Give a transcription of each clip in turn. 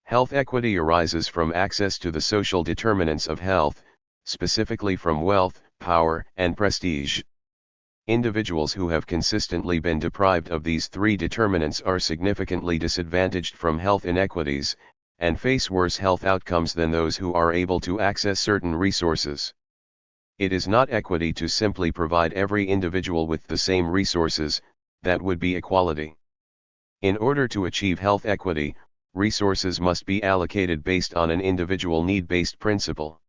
Health equity arises from access to the social determinants of health, specifically from wealth, power, and prestige. Individuals who have consistently been deprived of these three determinants are significantly disadvantaged from health inequities, and face worse health outcomes than those who are able to access certain resources. It is not equity to simply provide every individual with the same resources, that would be equality. In order to achieve health equity, resources must be allocated based on an individual need-based principle.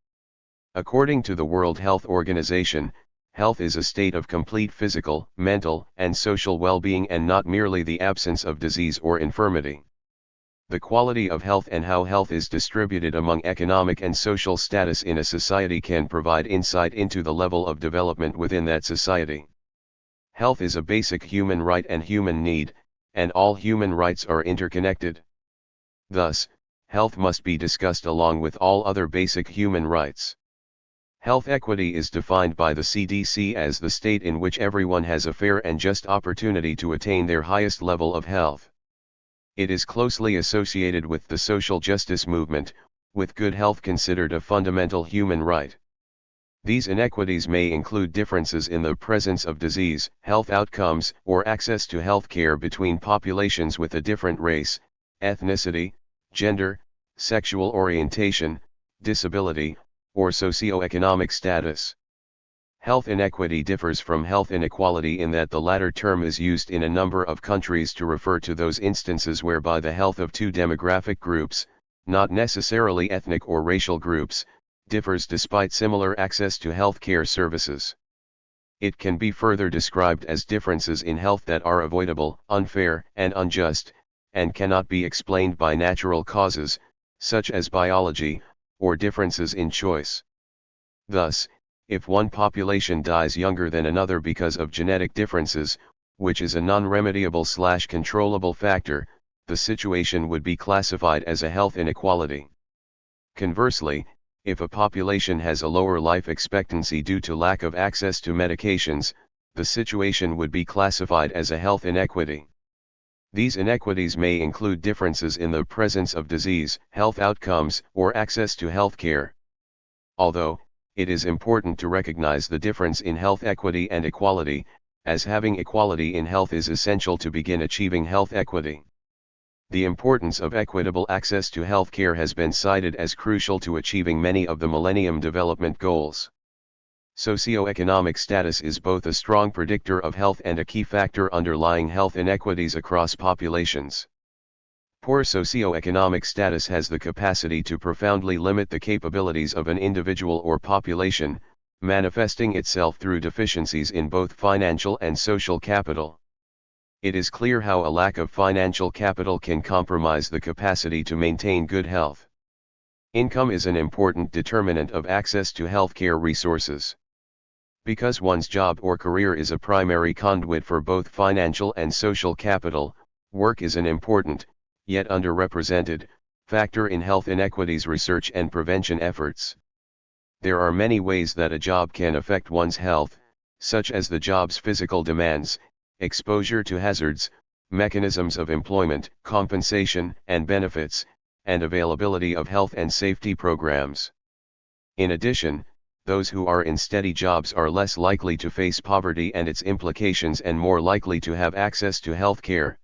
According to the World Health Organization, health is a state of complete physical, mental, and social well-being and not merely the absence of disease or infirmity. The quality of health and how health is distributed among economic and social status in a society can provide insight into the level of development within that society. Health is a basic human right and human need, and all human rights are interconnected. Thus, health must be discussed along with all other basic human rights. Health equity is defined by the CDC as the state in which everyone has a fair and just opportunity to attain their highest level of health. It is closely associated with the social justice movement, with good health considered a fundamental human right. These inequities may include differences in the presence of disease, health outcomes, or access to health care between populations with a different race, ethnicity, gender, sexual orientation, disability, or socioeconomic status. Health inequity differs from health inequality in that the latter term is used in a number of countries to refer to those instances whereby the health of two demographic groups, not necessarily ethnic or racial groups, differs despite similar access to health care services. It can be further described as differences in health that are avoidable, unfair, and unjust, and cannot be explained by natural causes, such as biology, or differences in choice. Thus, if one population dies younger than another because of genetic differences, which is a non-remediable/controllable factor, the situation would be classified as a health inequality. Conversely, if a population has a lower life expectancy due to lack of access to medications, the situation would be classified as a health inequity. These inequities may include differences in the presence of disease, health outcomes, or access to health care. Although, it is important to recognize the difference in health equity and equality, as having equality in health is essential to begin achieving health equity. The importance of equitable access to health care has been cited as crucial to achieving many of the Millennium Development Goals. Socioeconomic status is both a strong predictor of health and a key factor underlying health inequities across populations. Poor socioeconomic status has the capacity to profoundly limit the capabilities of an individual or population, manifesting itself through deficiencies in both financial and social capital. It is clear how a lack of financial capital can compromise the capacity to maintain good health. Income is an important determinant of access to healthcare resources. Because one's job or career is a primary conduit for both financial and social capital, work is an important, yet underrepresented, factor in health inequities research and prevention efforts. There are many ways that a job can affect one's health, such as the job's physical demands, exposure to hazards, mechanisms of employment, compensation and benefits, and availability of health and safety programs. In addition, those who are in steady jobs are less likely to face poverty and its implications and more likely to have access to health care.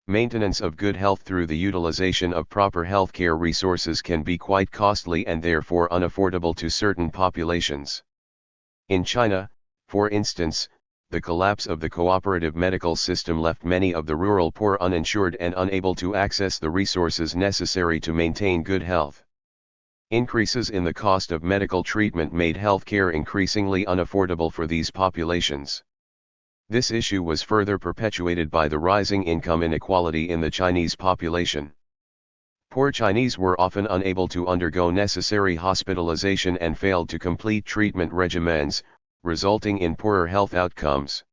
Maintenance of good health through the utilization of proper healthcare resources can be quite costly and therefore unaffordable to certain populations. In China, for instance, the collapse of the cooperative medical system left many of the rural poor uninsured and unable to access the resources necessary to maintain good health. Increases in the cost of medical treatment made healthcare increasingly unaffordable for these populations. This issue was further perpetuated by the rising income inequality in the Chinese population. Poor Chinese were often unable to undergo necessary hospitalization and failed to complete treatment regimens, resulting in poorer health outcomes.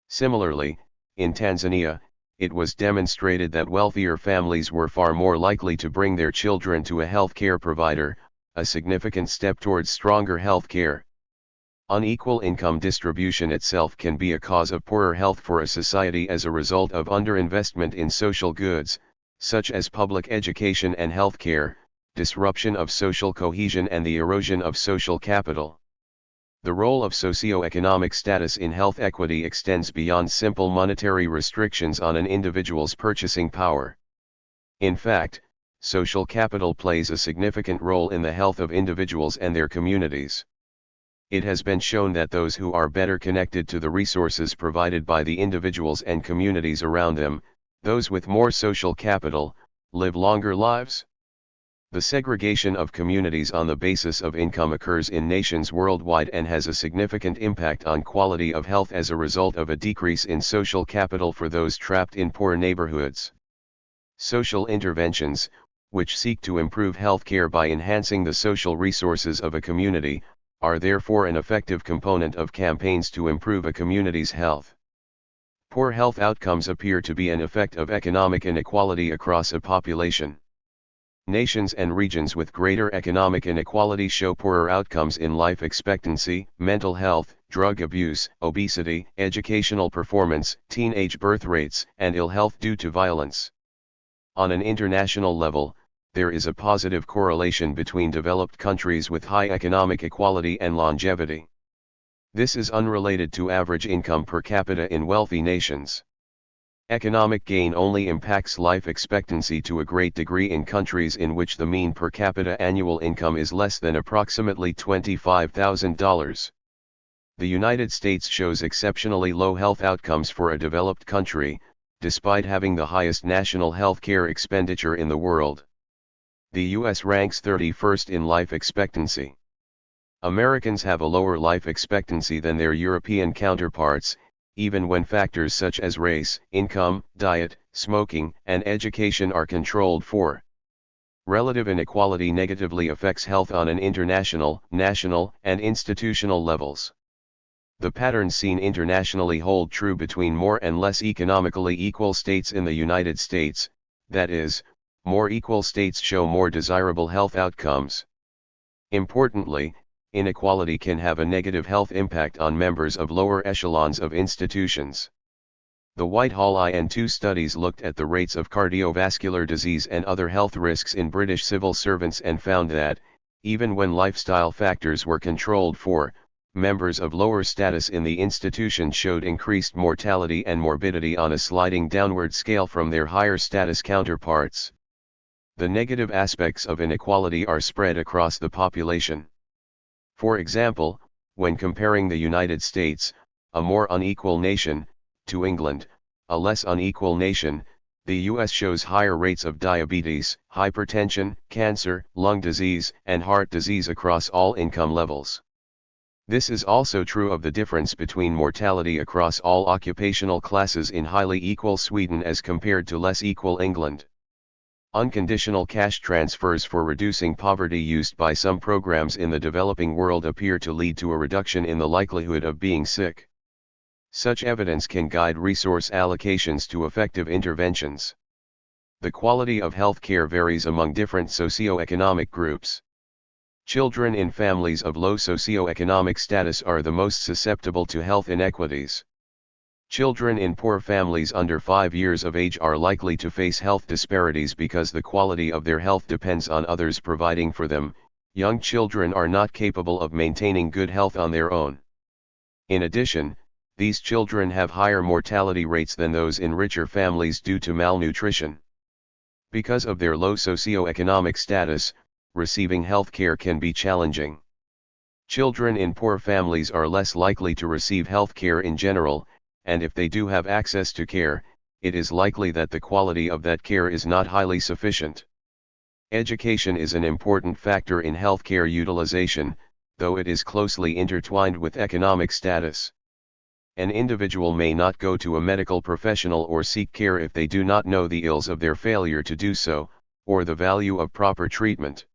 Similarly, in Tanzania, it was demonstrated that wealthier families were far more likely to bring their children to a health care provider, a significant step towards stronger health care. Unequal income distribution itself can be a cause of poorer health for a society as a result of underinvestment in social goods, such as public education and healthcare, disruption of social cohesion and the erosion of social capital. The role of socioeconomic status in health equity extends beyond simple monetary restrictions on an individual's purchasing power. In fact, social capital plays a significant role in the health of individuals and their communities. It has been shown that those who are better connected to the resources provided by the individuals and communities around them, those with more social capital, live longer lives. The segregation of communities on the basis of income occurs in nations worldwide and has a significant impact on quality of health as a result of a decrease in social capital for those trapped in poor neighborhoods. Social interventions, which seek to improve healthcare by enhancing the social resources of a community, are therefore an effective component of campaigns to improve a community's health. Poor health outcomes appear to be an effect of economic inequality across a population. Nations and regions with greater economic inequality show poorer outcomes in life expectancy, mental health, drug abuse, obesity, educational performance, teenage birth rates, and ill health due to violence. On an international level, there is a positive correlation between developed countries with high economic equality and longevity. This is unrelated to average income per capita in wealthy nations. Economic gain only impacts life expectancy to a great degree in countries in which the mean per capita annual income is less than approximately $25,000. The United States shows exceptionally low health outcomes for a developed country, despite having the highest national health care expenditure in the world. The U.S. ranks 31st in life expectancy. Americans have a lower life expectancy than their European counterparts, even when factors such as race, income, diet, smoking, and education are controlled for. Relative inequality negatively affects health on an international, national, and institutional levels. The patterns seen internationally hold true between more and less economically equal states in the United States, that is, more equal states show more desirable health outcomes. Importantly, inequality can have a negative health impact on members of lower echelons of institutions. The Whitehall IN2 studies looked at the rates of cardiovascular disease and other health risks in British civil servants and found that, even when lifestyle factors were controlled for, members of lower status in the institution showed increased mortality and morbidity on a sliding downward scale from their higher status counterparts. The negative aspects of inequality are spread across the population. For example, when comparing the United States, a more unequal nation, to England, a less unequal nation, the US shows higher rates of diabetes, hypertension, cancer, lung disease, and heart disease across all income levels. This is also true of the difference between mortality across all occupational classes in highly equal Sweden as compared to less equal England. Unconditional cash transfers for reducing poverty used by some programs in the developing world appear to lead to a reduction in the likelihood of being sick. Such evidence can guide resource allocations to effective interventions. The quality of health care varies among different socioeconomic groups. Children in families of low socioeconomic status are the most susceptible to health inequities. Children in poor families under 5 years of age are likely to face health disparities because the quality of their health depends on others providing for them. Young children are not capable of maintaining good health on their own. In addition, these children have higher mortality rates than those in richer families due to malnutrition. Because of their low socioeconomic status, receiving health care can be challenging. Children in poor families are less likely to receive health care in general, and if they do have access to care, it is likely that the quality of that care is not highly sufficient. Education is an important factor in healthcare utilization, though it is closely intertwined with economic status. An individual may not go to a medical professional or seek care if they do not know the ills of their failure to do so, or the value of proper treatment.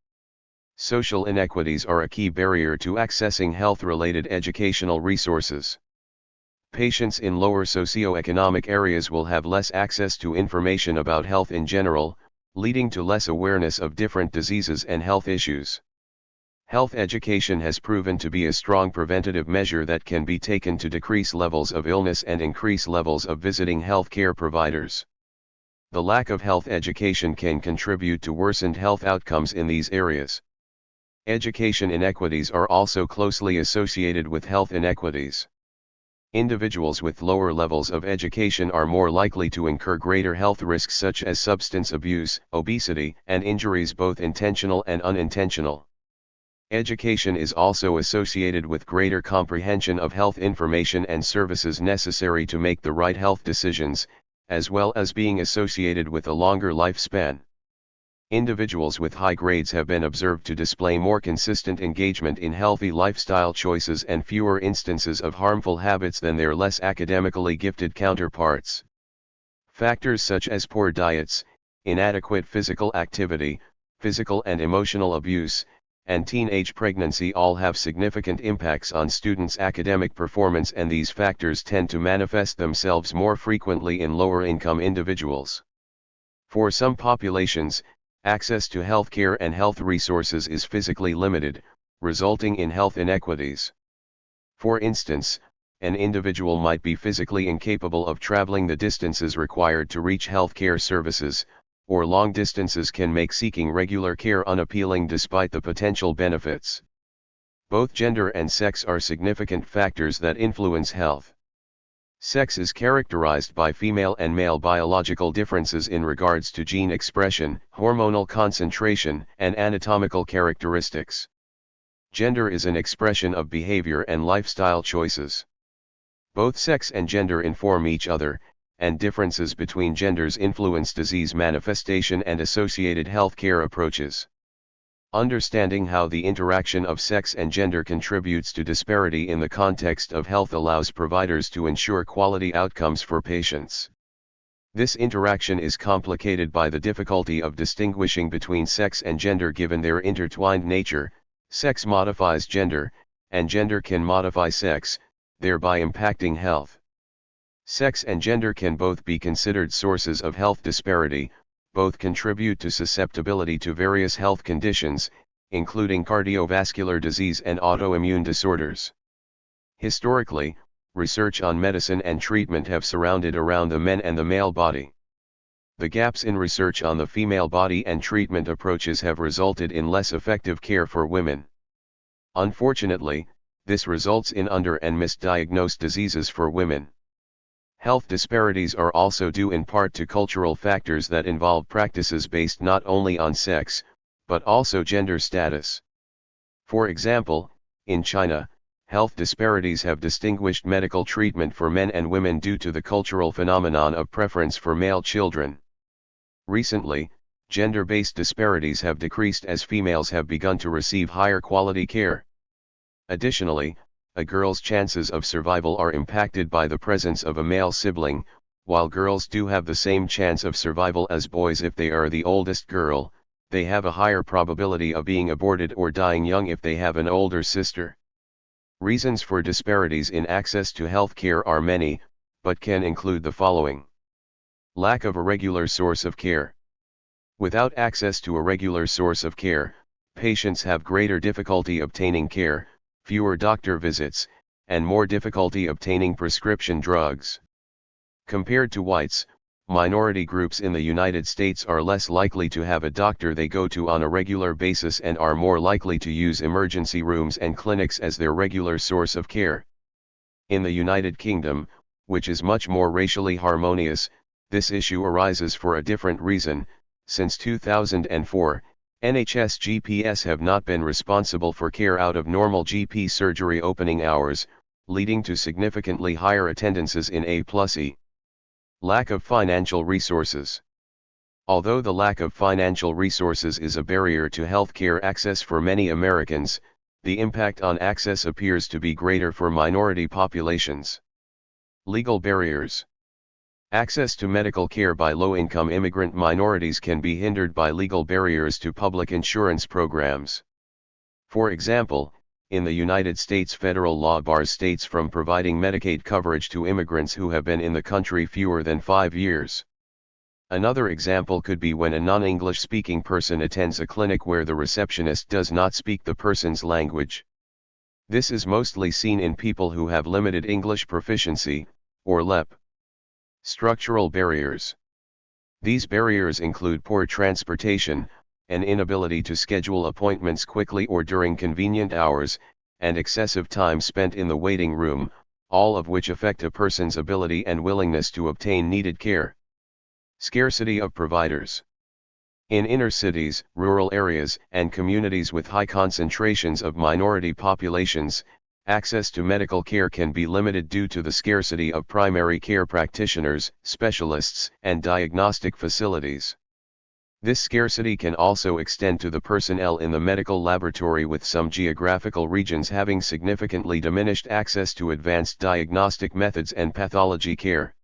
Social inequities are a key barrier to accessing health-related educational resources. Patients in lower socioeconomic areas will have less access to information about health in general, leading to less awareness of different diseases and health issues. Health education has proven to be a strong preventative measure that can be taken to decrease levels of illness and increase levels of visiting healthcare providers. The lack of health education can contribute to worsened health outcomes in these areas. Education inequities are also closely associated with health inequities. Individuals with lower levels of education are more likely to incur greater health risks such as substance abuse, obesity, and injuries, both intentional and unintentional. Education is also associated with greater comprehension of health information and services necessary to make the right health decisions, as well as being associated with a longer lifespan. Individuals with high grades have been observed to display more consistent engagement in healthy lifestyle choices and fewer instances of harmful habits than their less academically gifted counterparts. Factors such as poor diets, inadequate physical activity, physical and emotional abuse, and teenage pregnancy all have significant impacts on students' academic performance, and these factors tend to manifest themselves more frequently in lower-income individuals. For some populations, access to health care and health resources is physically limited, resulting in health inequities. For instance, an individual might be physically incapable of traveling the distances required to reach health care services, or long distances can make seeking regular care unappealing despite the potential benefits. Both gender and sex are significant factors that influence health. Sex is characterized by female and male biological differences in regards to gene expression, hormonal concentration, and anatomical characteristics. Gender is an expression of behavior and lifestyle choices. Both sex and gender inform each other, and differences between genders influence disease manifestation and associated health care approaches. Understanding how the interaction of sex and gender contributes to disparity in the context of health allows providers to ensure quality outcomes for patients. This interaction is complicated by the difficulty of distinguishing between sex and gender given their intertwined nature. Sex modifies gender, and gender can modify sex, thereby impacting health. Sex and gender can both be considered sources of health disparity. Both contribute to susceptibility to various health conditions, including cardiovascular disease and autoimmune disorders. Historically, research on medicine and treatment have surrounded around the men and the male body. The gaps in research on the female body and treatment approaches have resulted in less effective care for women. Unfortunately, this results in under and misdiagnosed diseases for women. Health disparities are also due in part to cultural factors that involve practices based not only on sex, but also gender status. For example, in China, health disparities have distinguished medical treatment for men and women due to the cultural phenomenon of preference for male children. Recently, gender-based disparities have decreased as females have begun to receive higher quality care. Additionally, a girl's chances of survival are impacted by the presence of a male sibling. While girls do have the same chance of survival as boys if they are the oldest girl, they have a higher probability of being aborted or dying young if they have an older sister. Reasons for disparities in access to health care are many, but can include the following. Lack of a regular source of care. Without access to a regular source of care, patients have greater difficulty obtaining care, fewer doctor visits, and more difficulty obtaining prescription drugs. Compared to whites, minority groups in the United States are less likely to have a doctor they go to on a regular basis and are more likely to use emergency rooms and clinics as their regular source of care. In the United Kingdom, which is much more racially harmonious, this issue arises for a different reason. Since 2004, NHS GPs have not been responsible for care out of normal GP surgery opening hours, leading to significantly higher attendances in A+E. Lack of financial resources. Although the lack of financial resources is a barrier to health care access for many Americans, the impact on access appears to be greater for minority populations. Legal barriers. Access to medical care by low-income immigrant minorities can be hindered by legal barriers to public insurance programs. For example, in the United States, federal law bars states from providing Medicaid coverage to immigrants who have been in the country fewer than 5 years. Another example could be when a non-English speaking person attends a clinic where the receptionist does not speak the person's language. This is mostly seen in people who have limited English proficiency, or LEP. Structural barriers. These barriers include poor transportation, an inability to schedule appointments quickly or during convenient hours, and excessive time spent in the waiting room, all of which affect a person's ability and willingness to obtain needed care. Scarcity of providers. In inner cities, rural areas, and communities with high concentrations of minority populations, access to medical care can be limited due to the scarcity of primary care practitioners, specialists, and diagnostic facilities. This scarcity can also extend to the personnel in the medical laboratory, with some geographical regions having significantly diminished access to advanced diagnostic methods and pathology care.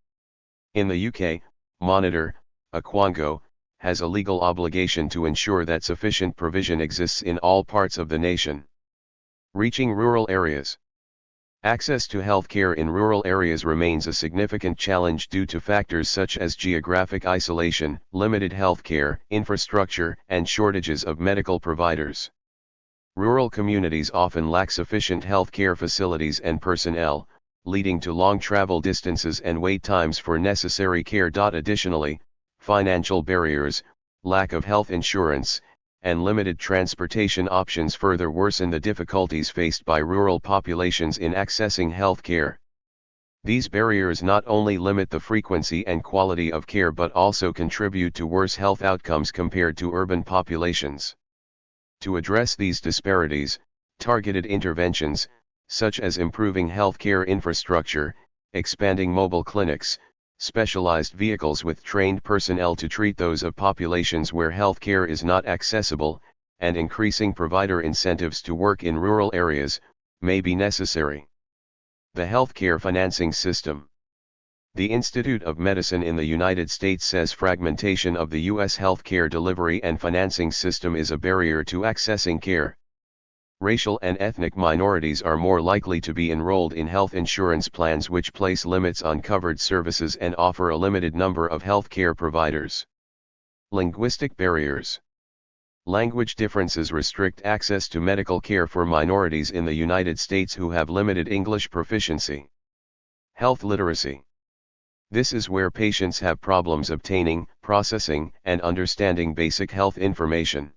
In the UK, Monitor, a quango, has a legal obligation to ensure that sufficient provision exists in all parts of the nation. Reaching rural areas. Access to health care in rural areas remains a significant challenge due to factors such as geographic isolation, limited health care infrastructure, and shortages of medical providers. Rural communities often lack sufficient health care facilities and personnel, leading to long travel distances and wait times for necessary care. Additionally, financial barriers, lack of health insurance, and limited transportation options further worsen the difficulties faced by rural populations in accessing health care. These barriers not only limit the frequency and quality of care but also contribute to worse health outcomes compared to urban populations. To address these disparities, targeted interventions, such as improving healthcare infrastructure, expanding mobile clinics, specialized vehicles with trained personnel to treat those of populations where healthcare is not accessible, and increasing provider incentives to work in rural areas, may be necessary. The healthcare financing system. The Institute of Medicine in the United States says fragmentation of the U.S. healthcare delivery and financing system is a barrier to accessing care. Racial and ethnic minorities are more likely to be enrolled in health insurance plans which place limits on covered services and offer a limited number of health care providers. Linguistic barriers. Language differences restrict access to medical care for minorities in the United States who have limited English proficiency. Health literacy. This is where patients have problems obtaining, processing, and understanding basic health information.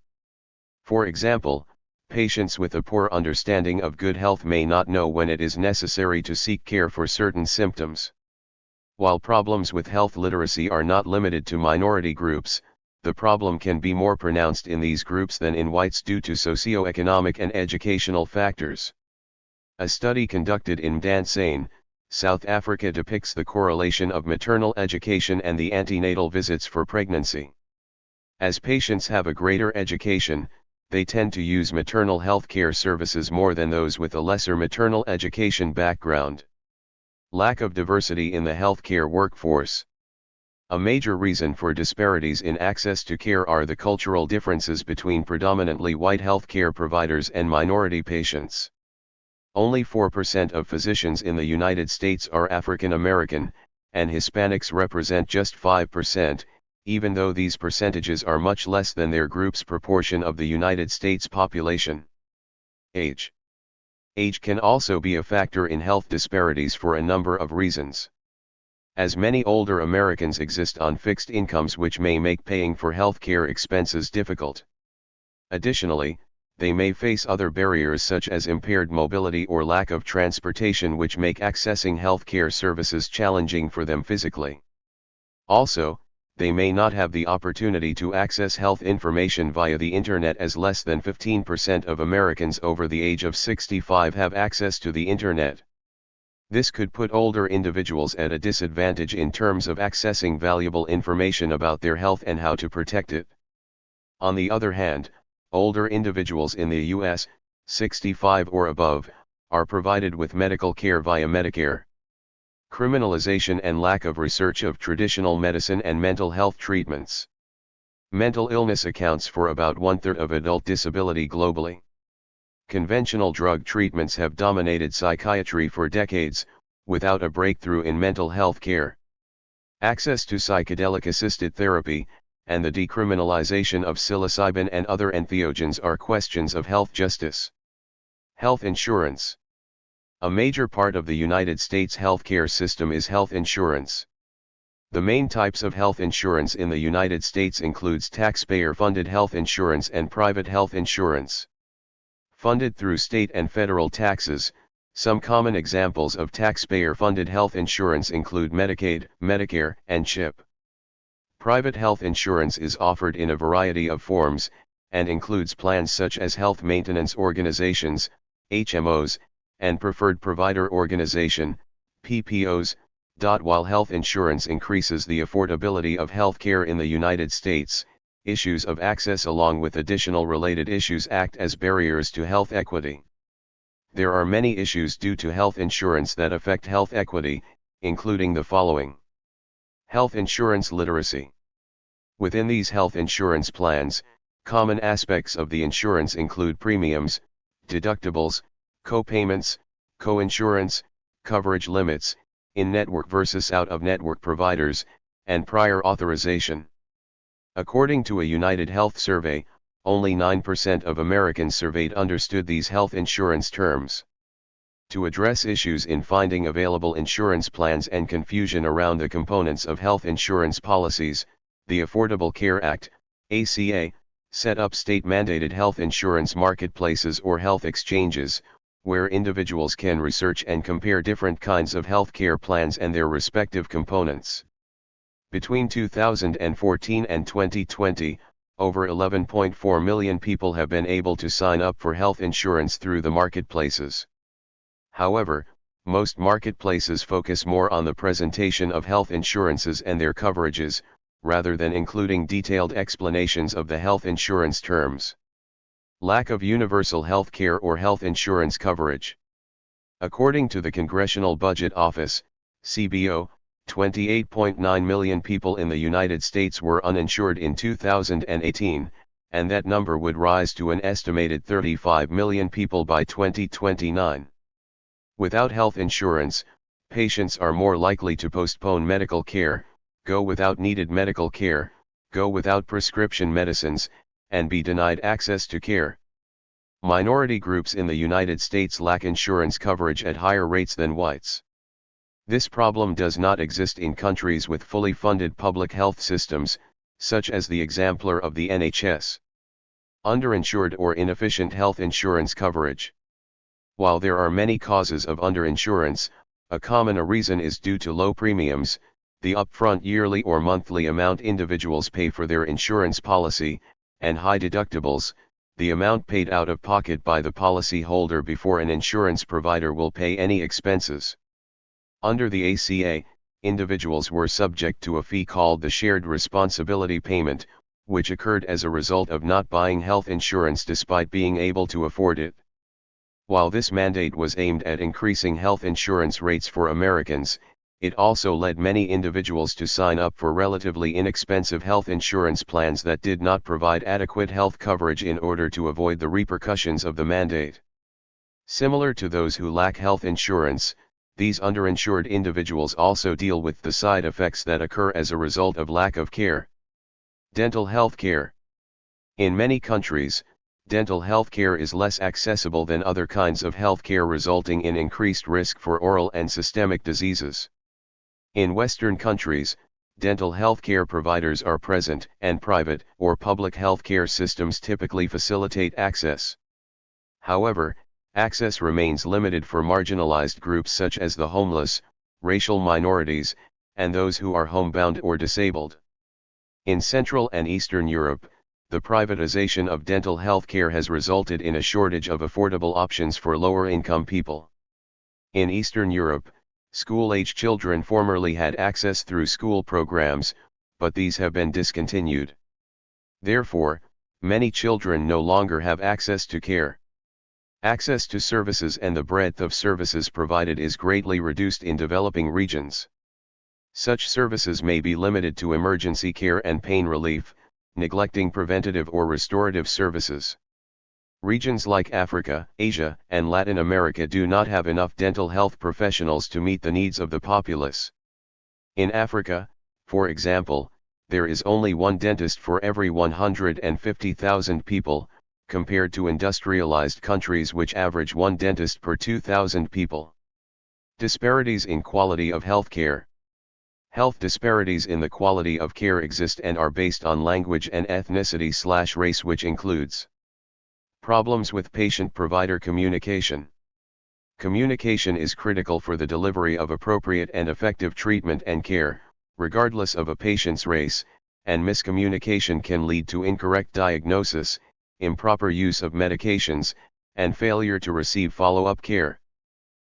For example, patients with a poor understanding of good health may not know when it is necessary to seek care for certain symptoms. While problems with health literacy are not limited to minority groups, the problem can be more pronounced in these groups than in whites due to socioeconomic and educational factors. A study conducted in Dansane, South Africa depicts the correlation of maternal education and the antenatal visits for pregnancy. As patients have a greater education, they tend to use maternal health care services more than those with a lesser maternal education background. Lack of diversity in the healthcare workforce. A major reason for disparities in access to care are the cultural differences between predominantly white healthcare providers and minority patients. Only 4% of physicians in the United States are African American, and Hispanics represent just 5%. Even though these percentages are much less than their group's proportion of the United States population. Age. Age can also be a factor in health disparities for a number of reasons. As many older Americans exist on fixed incomes which may make paying for health care expenses difficult. Additionally, they may face other barriers such as impaired mobility or lack of transportation which make accessing health care services challenging for them physically. Also, they may not have the opportunity to access health information via the internet, as less than 15% of Americans over the age of 65 have access to the internet. This could put older individuals at a disadvantage in terms of accessing valuable information about their health and how to protect it. On the other hand, older individuals in the U.S., 65 or above, are provided with medical care via Medicare. Criminalization and lack of research of traditional medicine and mental health treatments. Mental illness accounts for about 1/3 of adult disability globally. Conventional drug treatments have dominated psychiatry for decades, without a breakthrough in mental health care. Access to psychedelic-assisted therapy, and the decriminalization of psilocybin and other entheogens are questions of health justice. Health insurance. A major part of the United States healthcare system is health insurance. The main types of health insurance in the United States includes taxpayer-funded health insurance and private health insurance. Funded through state and federal taxes, some common examples of taxpayer-funded health insurance include Medicaid, Medicare, and CHIP. Private health insurance is offered in a variety of forms, and includes plans such as health maintenance organizations, HMOs, and preferred provider organization, PPOs. While health insurance increases the affordability of health care in the United States, issues of access along with additional related issues act as barriers to health equity. There are many issues due to health insurance that affect health equity, including the following. Health insurance literacy. Within these health insurance plans, common aspects of the insurance include premiums, deductibles, co-payments, co-insurance, coverage limits, in-network versus out-of-network providers, and prior authorization. According to a United Health survey, only 9% of Americans surveyed understood these health insurance terms. To address issues in finding available insurance plans and confusion around the components of health insurance policies, the Affordable Care Act, ACA, set up state-mandated health insurance marketplaces or health exchanges, where individuals can research and compare different kinds of health care plans and their respective components. Between 2014 and 2020, over 11.4 million people have been able to sign up for health insurance through the marketplaces. However, most marketplaces focus more on the presentation of health insurances and their coverages, rather than including detailed explanations of the health insurance terms. Lack of universal health care or health insurance coverage. According to the Congressional Budget Office, CBO, 28.9 million people in the United States were uninsured in 2018, and that number would rise to an estimated 35 million people by 2029. Without health insurance, patients are more likely to postpone medical care, go without needed medical care, go without prescription medicines, and be denied access to care. Minority groups in the United States lack insurance coverage at higher rates than whites. This problem does not exist in countries with fully funded public health systems, such as the exemplar of the NHS. Underinsured or inefficient health insurance coverage. While there are many causes of underinsurance, a common reason is due to low premiums, the upfront yearly or monthly amount individuals pay for their insurance policy, and high deductibles, the amount paid out of pocket by the policyholder before an insurance provider will pay any expenses. Under the ACA, individuals were subject to a fee called the shared responsibility payment, which occurred as a result of not buying health insurance despite being able to afford it. While this mandate was aimed at increasing health insurance rates for Americans, it also led many individuals to sign up for relatively inexpensive health insurance plans that did not provide adequate health coverage in order to avoid the repercussions of the mandate. Similar to those who lack health insurance, these underinsured individuals also deal with the side effects that occur as a result of lack of care. Dental health care. In many countries, dental health care is less accessible than other kinds of health care, resulting in increased risk for oral and systemic diseases. In Western countries, dental health care providers are present, and private or public health care systems typically facilitate access. However, access remains limited for marginalized groups such as the homeless, racial minorities, and those who are homebound or disabled. In Central and Eastern Europe, the privatization of dental health care has resulted in a shortage of affordable options for lower-income people. In Eastern Europe, school-age children formerly had access through school programs, but these have been discontinued. Therefore, many children no longer have access to care. Access to services and the breadth of services provided is greatly reduced in developing regions. Such services may be limited to emergency care and pain relief, neglecting preventative or restorative services. Regions like Africa, Asia, and Latin America do not have enough dental health professionals to meet the needs of the populace. In Africa, for example, there is only one dentist for every 150,000 people, compared to industrialized countries which average one dentist per 2,000 people. Disparities in quality of health care. Health disparities in the quality of care exist and are based on language and ethnicity/race, which includes problems with patient-provider communication. Communication is critical for the delivery of appropriate and effective treatment and care, regardless of a patient's race, and miscommunication can lead to incorrect diagnosis, improper use of medications, and failure to receive follow-up care.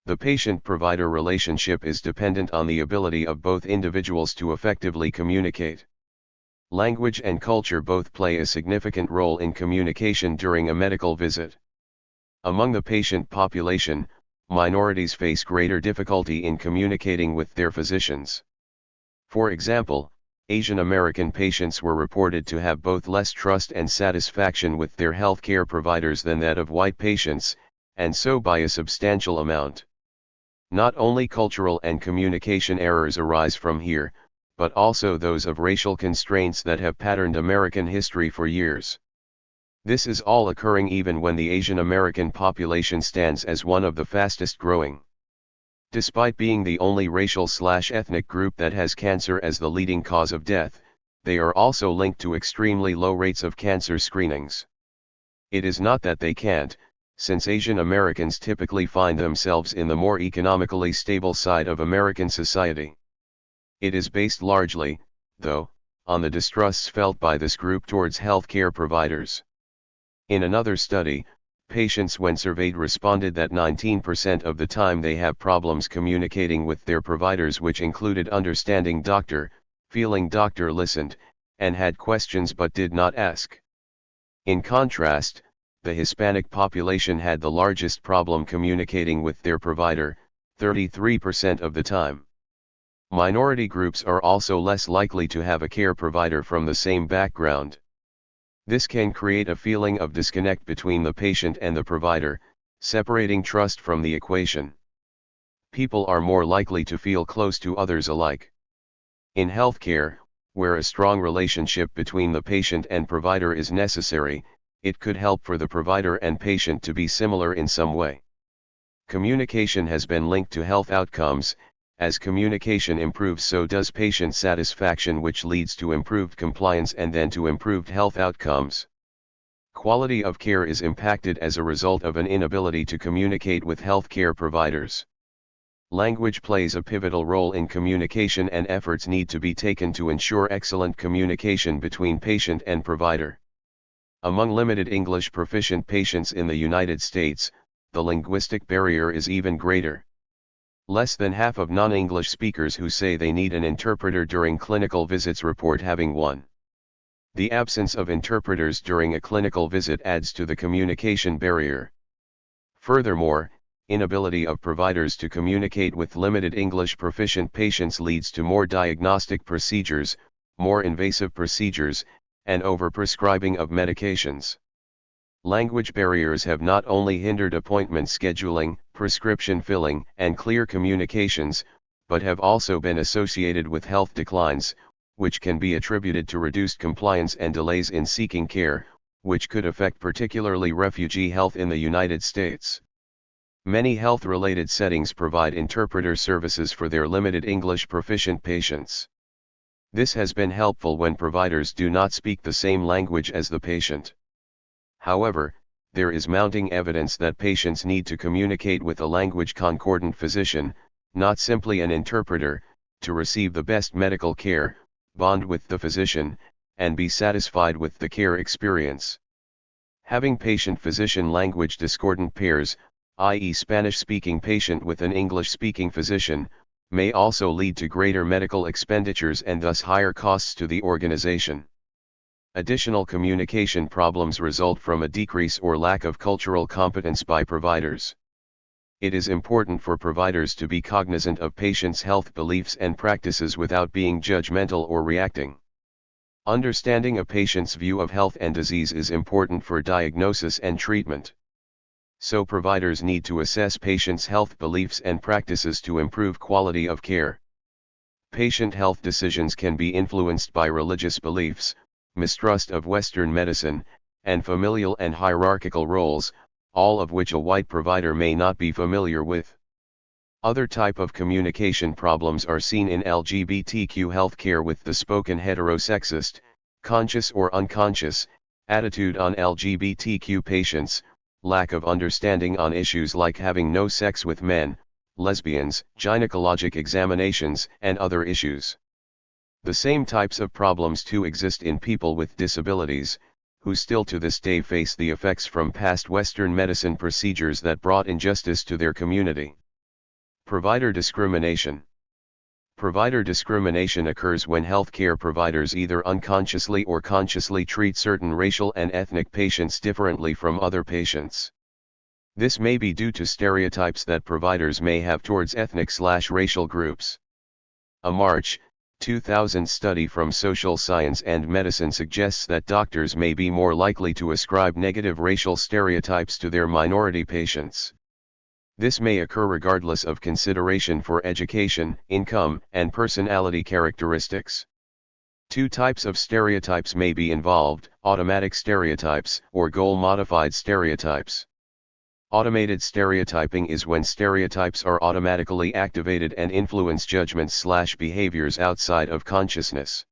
The patient-provider relationship is dependent on the ability of both individuals to effectively communicate. Language and culture both play a significant role in communication during a medical visit. Among the patient population, minorities face greater difficulty in communicating with their physicians. For example, Asian American patients were reported to have both less trust and satisfaction with their healthcare providers than that of white patients, and so by a substantial amount. Not only cultural and communication errors arise from here, but also those of racial constraints that have patterned American history for years. This is all occurring even when the Asian American population stands as one of the fastest growing. Despite being the only racial/ethnic group that has cancer as the leading cause of death, they are also linked to extremely low rates of cancer screenings. It is not that they can't, since Asian Americans typically find themselves in the more economically stable side of American society. It is based largely, though, on the distrusts felt by this group towards healthcare providers. In another study, patients when surveyed responded that 19% of the time they have problems communicating with their providers, which included understanding doctor, feeling doctor listened, and had questions but did not ask. In contrast, the Hispanic population had the largest problem communicating with their provider, 33% of the time. Minority groups are also less likely to have a care provider from the same background. This can create a feeling of disconnect between the patient and the provider, separating trust from the equation. People are more likely to feel close to others alike. In healthcare, where a strong relationship between the patient and provider is necessary, it could help for the provider and patient to be similar in some way. Communication has been linked to health outcomes. As communication improves, so does patient satisfaction, which leads to improved compliance and then to improved health outcomes. Quality of care is impacted as a result of an inability to communicate with healthcare providers. Language plays a pivotal role in communication, and efforts need to be taken to ensure excellent communication between patient and provider. Among limited English proficient patients in the United States, the linguistic barrier is even greater. Less than half of non-English speakers who say they need an interpreter during clinical visits report having one. The absence of interpreters during a clinical visit adds to the communication barrier. Furthermore, inability of providers to communicate with limited English proficient patients leads to more diagnostic procedures, more invasive procedures, and overprescribing of medications. Language barriers have not only hindered appointment scheduling, prescription filling, and clear communications, but have also been associated with health declines, which can be attributed to reduced compliance and delays in seeking care, which could affect particularly refugee health in the United States. Many health-related settings provide interpreter services for their limited English proficient patients. This has been helpful when providers do not speak the same language as the patient. However, there is mounting evidence that patients need to communicate with a language concordant physician, not simply an interpreter, to receive the best medical care, bond with the physician, and be satisfied with the care experience. Having patient-physician language discordant pairs, i.e. Spanish-speaking patient with an English-speaking physician, may also lead to greater medical expenditures and thus higher costs to the organization. Additional communication problems result from a decrease or lack of cultural competence by providers. It is important for providers to be cognizant of patients' health beliefs and practices without being judgmental or reacting. Understanding a patient's view of health and disease is important for diagnosis and treatment. So providers need to assess patients' health beliefs and practices to improve quality of care. Patient health decisions can be influenced by religious beliefs, mistrust of Western medicine, and familial and hierarchical roles, all of which a white provider may not be familiar with. Other type of communication problems are seen in LGBTQ healthcare with the spoken heterosexist, conscious or unconscious, attitude on LGBTQ patients, lack of understanding on issues like having no sex with men, lesbians, gynecologic examinations, and other issues. The same types of problems too exist in people with disabilities, who still to this day face the effects from past Western medicine procedures that brought injustice to their community. Provider discrimination. Provider discrimination occurs when healthcare providers either unconsciously or consciously treat certain racial and ethnic patients differently from other patients. This may be due to stereotypes that providers may have towards ethnic/racial groups. A March 2000 study from Social Science and Medicine suggests that doctors may be more likely to ascribe negative racial stereotypes to their minority patients. This may occur regardless of consideration for education, income, and personality characteristics. Two types of stereotypes may be involved: automatic stereotypes or goal-modified stereotypes. Automated stereotyping is when stereotypes are automatically activated and influence judgments/behaviors outside of consciousness.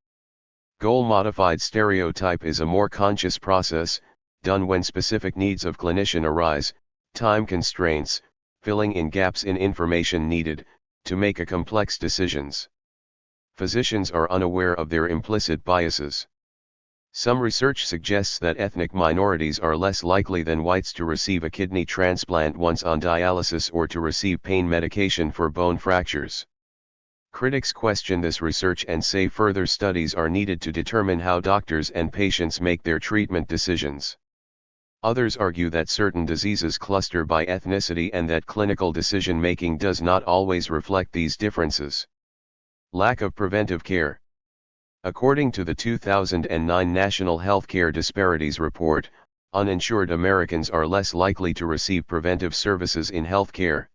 Goal-modified stereotype is a more conscious process, done when specific needs of clinician arise, time constraints, filling in gaps in information needed, to make a complex decisions. Physicians are unaware of their implicit biases. Some research suggests that ethnic minorities are less likely than whites to receive a kidney transplant once on dialysis or to receive pain medication for bone fractures. Critics question this research and say further studies are needed to determine how doctors and patients make their treatment decisions. Others argue that certain diseases cluster by ethnicity and that clinical decision-making does not always reflect these differences. Lack of preventive care. According to the 2009 National Healthcare Disparities Report, uninsured Americans are less likely to receive preventive services in healthcare.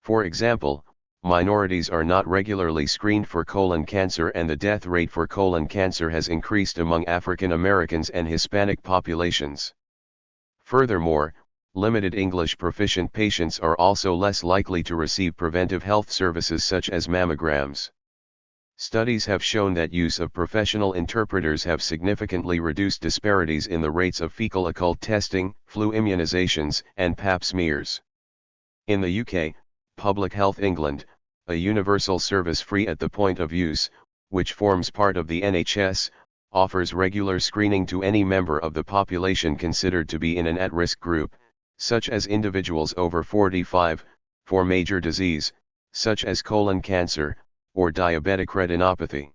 For example, minorities are not regularly screened for colon cancer, and the death rate for colon cancer has increased among African Americans and Hispanic populations. Furthermore, limited English proficient patients are also less likely to receive preventive health services such as mammograms. Studies have shown that use of professional interpreters have significantly reduced disparities in the rates of fecal occult testing, flu immunizations, and pap smears. In the UK, Public Health England, a universal service free at the point of use, which forms part of the NHS, offers regular screening to any member of the population considered to be in an at-risk group, such as individuals over 45, for major disease, such as colon cancer, or diabetic retinopathy.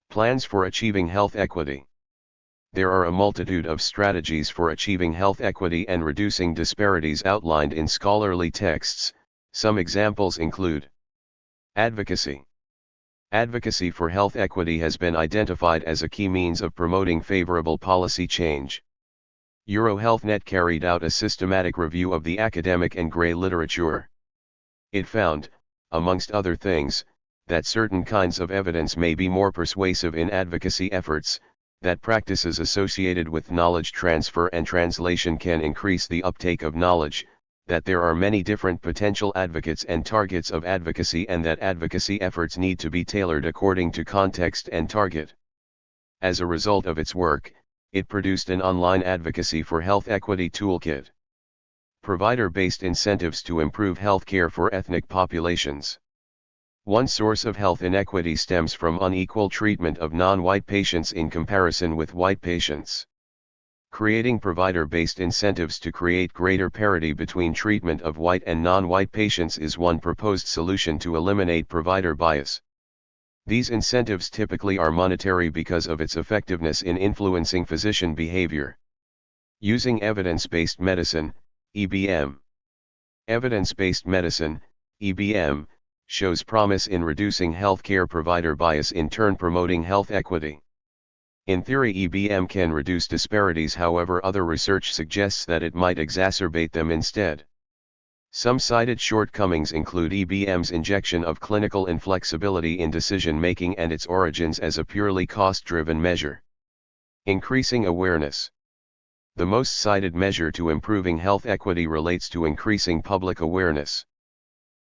Plans for achieving health equity. There are a multitude of strategies for achieving health equity and reducing disparities outlined in scholarly texts. Some examples include: advocacy. Advocacy for health equity has been identified as a key means of promoting favorable policy change. EuroHealthNet carried out a systematic review of the academic and grey literature. It found, amongst other things, that certain kinds of evidence may be more persuasive in advocacy efforts, that practices associated with knowledge transfer and translation can increase the uptake of knowledge, that there are many different potential advocates and targets of advocacy, and that advocacy efforts need to be tailored according to context and target. As a result of its work, it produced an online advocacy for health equity toolkit. Provider-based incentives to improve health care for ethnic populations. One source of health inequity stems from unequal treatment of non-white patients in comparison with white patients. Creating provider-based incentives to create greater parity between treatment of white and non-white patients is one proposed solution to eliminate provider bias. These incentives typically are monetary because of its effectiveness in influencing physician behavior. Using evidence-based medicine, EBM. Evidence-based medicine, EBM, shows promise in reducing healthcare provider bias, in turn promoting health equity. In theory, EBM can reduce disparities, however, other research suggests that it might exacerbate them instead. Some cited shortcomings include EBM's injection of clinical inflexibility in decision-making and its origins as a purely cost-driven measure. Increasing awareness. The most cited measure to improving health equity relates to increasing public awareness.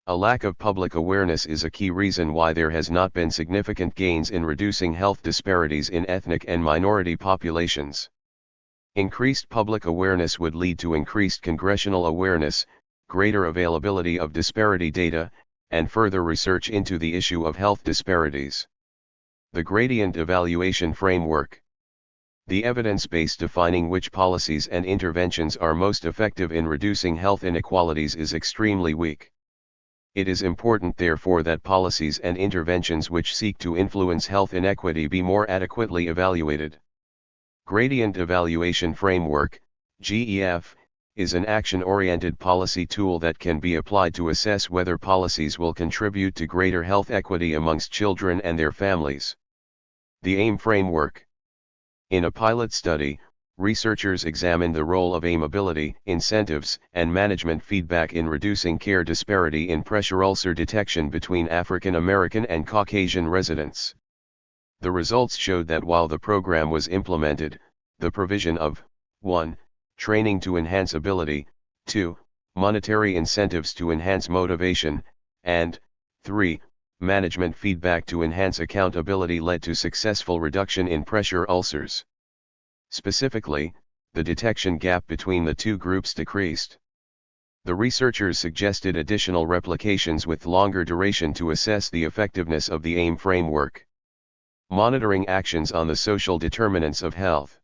A lack of public awareness is a key reason why there has not been significant gains in reducing health disparities in ethnic and minority populations. Increased public awareness would lead to increased congressional awareness, greater availability of disparity data, and further research into the issue of health disparities. The Gradient Evaluation Framework. The evidence base defining which policies and interventions are most effective in reducing health inequalities is extremely weak. It is important therefore that policies and interventions which seek to influence health inequity be more adequately evaluated. Gradient Evaluation Framework, GEF, is an action-oriented policy tool that can be applied to assess whether policies will contribute to greater health equity amongst children and their families. The AIM framework. In a pilot study, researchers examined the role of aimability, incentives, and management feedback in reducing care disparity in pressure ulcer detection between African American and Caucasian residents. The results showed that while the program was implemented, the provision of 1. Training to enhance ability, 2. Monetary incentives to enhance motivation, and 3. Management feedback to enhance accountability led to successful reduction in pressure ulcers. Specifically, the detection gap between the two groups decreased. The researchers suggested additional replications with longer duration to assess the effectiveness of the AIM framework. Monitoring actions on the social determinants of health.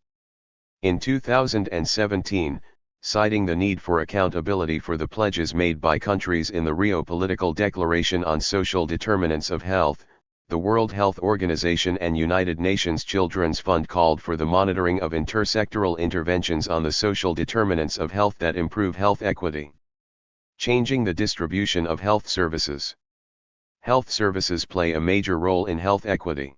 In 2017, citing the need for accountability for the pledges made by countries in the Rio Political Declaration on Social Determinants of Health, the World Health Organization and United Nations Children's Fund called for the monitoring of intersectoral interventions on the social determinants of health that improve health equity. Changing the distribution of health services. Health services play a major role in health equity.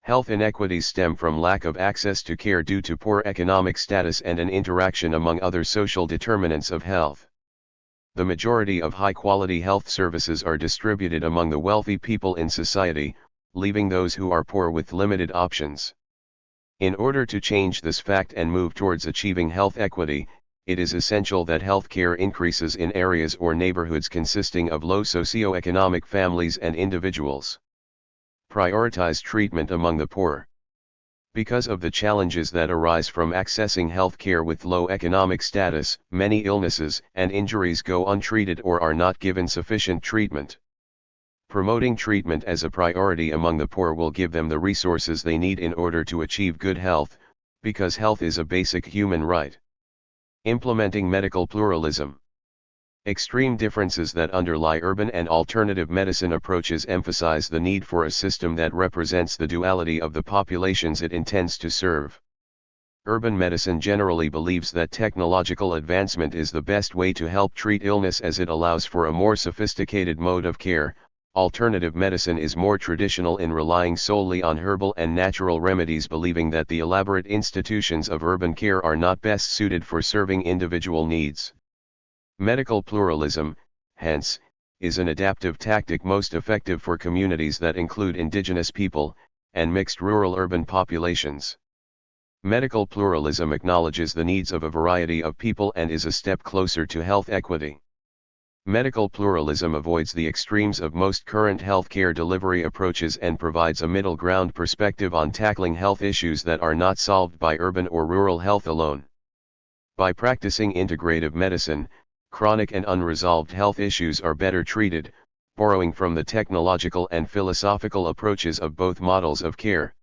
Health inequities stem from lack of access to care due to poor economic status and an interaction among other social determinants of health. The majority of high-quality health services are distributed among the wealthy people in society, leaving those who are poor with limited options. In order to change this fact and move towards achieving health equity, it is essential that health care increases in areas or neighborhoods consisting of low socioeconomic families and individuals. Prioritize treatment among the poor. Because of the challenges that arise from accessing health care with low economic status, many illnesses and injuries go untreated or are not given sufficient treatment. Promoting treatment as a priority among the poor will give them the resources they need in order to achieve good health, because health is a basic human right. Implementing medical pluralism. Extreme differences that underlie urban and alternative medicine approaches emphasize the need for a system that represents the duality of the populations it intends to serve. Urban medicine generally believes that technological advancement is the best way to help treat illness as it allows for a more sophisticated mode of care. Alternative medicine is more traditional in relying solely on herbal and natural remedies, believing that the elaborate institutions of urban care are not best suited for serving individual needs. Medical pluralism, hence, is an adaptive tactic most effective for communities that include indigenous people, and mixed rural-urban populations. Medical pluralism acknowledges the needs of a variety of people and is a step closer to health equity. Medical pluralism avoids the extremes of most current healthcare delivery approaches and provides a middle ground perspective on tackling health issues that are not solved by urban or rural health alone. By practicing integrative medicine, chronic and unresolved health issues are better treated, borrowing from the technological and philosophical approaches of both models of care.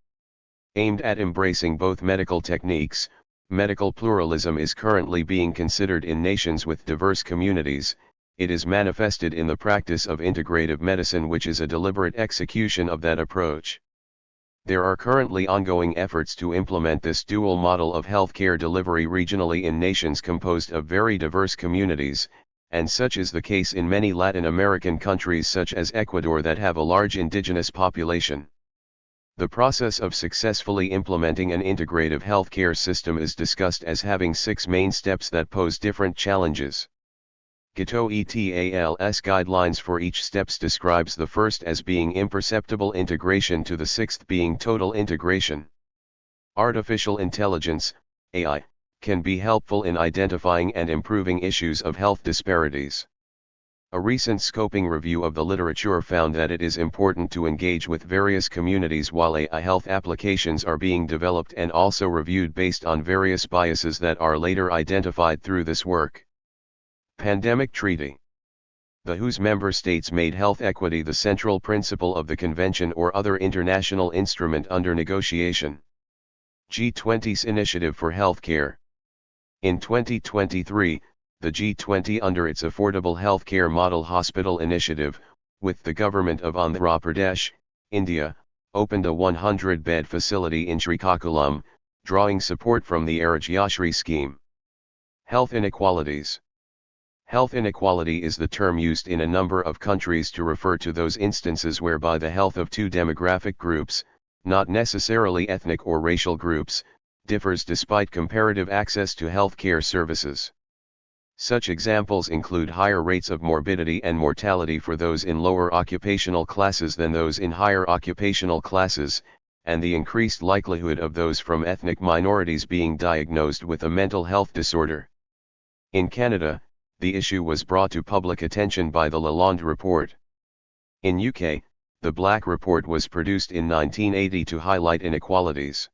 Aimed at embracing both medical techniques, medical pluralism is currently being considered in nations with diverse communities. It is manifested in the practice of integrative medicine, which is a deliberate execution of that approach. There are currently ongoing efforts to implement this dual model of healthcare delivery regionally in nations composed of very diverse communities, and such is the case in many Latin American countries such as Ecuador that have a large indigenous population. The process of successfully implementing an integrative healthcare system is discussed as having 6 main steps that pose different challenges. GETO ETAL's guidelines for each steps describes the first as being imperceptible integration to the 6th being total integration. Artificial intelligence, AI, can be helpful in identifying and improving issues of health disparities. A recent scoping review of the literature found that it is important to engage with various communities while AI health applications are being developed and also reviewed based on various biases that are later identified through this work. Pandemic Treaty. The WHO's member states made health equity the central principle of the convention or other international instrument under negotiation. G20's Initiative for Healthcare. In 2023, the G20 under its Affordable Healthcare Model Hospital Initiative, with the government of Andhra Pradesh, India, opened a 100-bed facility in Srikakulam, drawing support from the Arajyashri scheme. Health inequalities. Health inequality is the term used in a number of countries to refer to those instances whereby the health of two demographic groups, not necessarily ethnic or racial groups, differs despite comparative access to healthcare services. Such examples include higher rates of morbidity and mortality for those in lower occupational classes than those in higher occupational classes, and the increased likelihood of those from ethnic minorities being diagnosed with a mental health disorder. In Canada, the issue was brought to public attention by the Lalonde Report. In UK, the Black Report was produced in 1980 to highlight inequalities.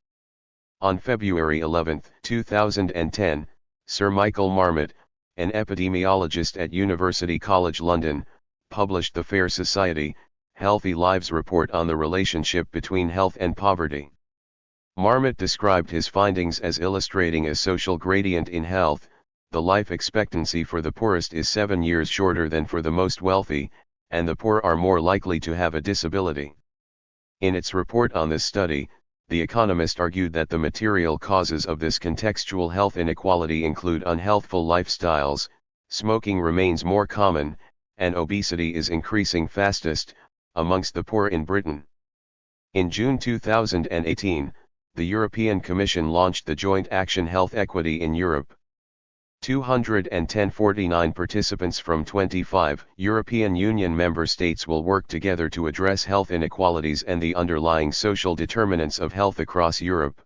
On February 11, 2010, Sir Michael Marmot, an epidemiologist at University College London, published the Fair Society, Healthy Lives report on the relationship between health and poverty. Marmot described his findings as illustrating a social gradient in health. The life expectancy for the poorest is 7 years shorter than for the most wealthy, and the poor are more likely to have a disability. In its report on this study, the economist argued that the material causes of this contextual health inequality include unhealthful lifestyles, smoking remains more common, and obesity is increasing fastest, amongst the poor in Britain. In June 2018, the European Commission launched the Joint Action Health Equity in Europe. 249 participants from 25 European Union member states will work together to address health inequalities and the underlying social determinants of health across Europe.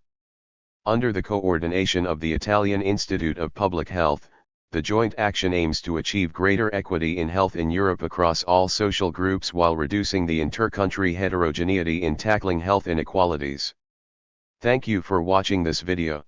Under the coordination of the Italian Institute of Public Health, the joint action aims to achieve greater equity in health in Europe across all social groups while reducing the inter-country heterogeneity in tackling health inequalities. Thank you for watching this video.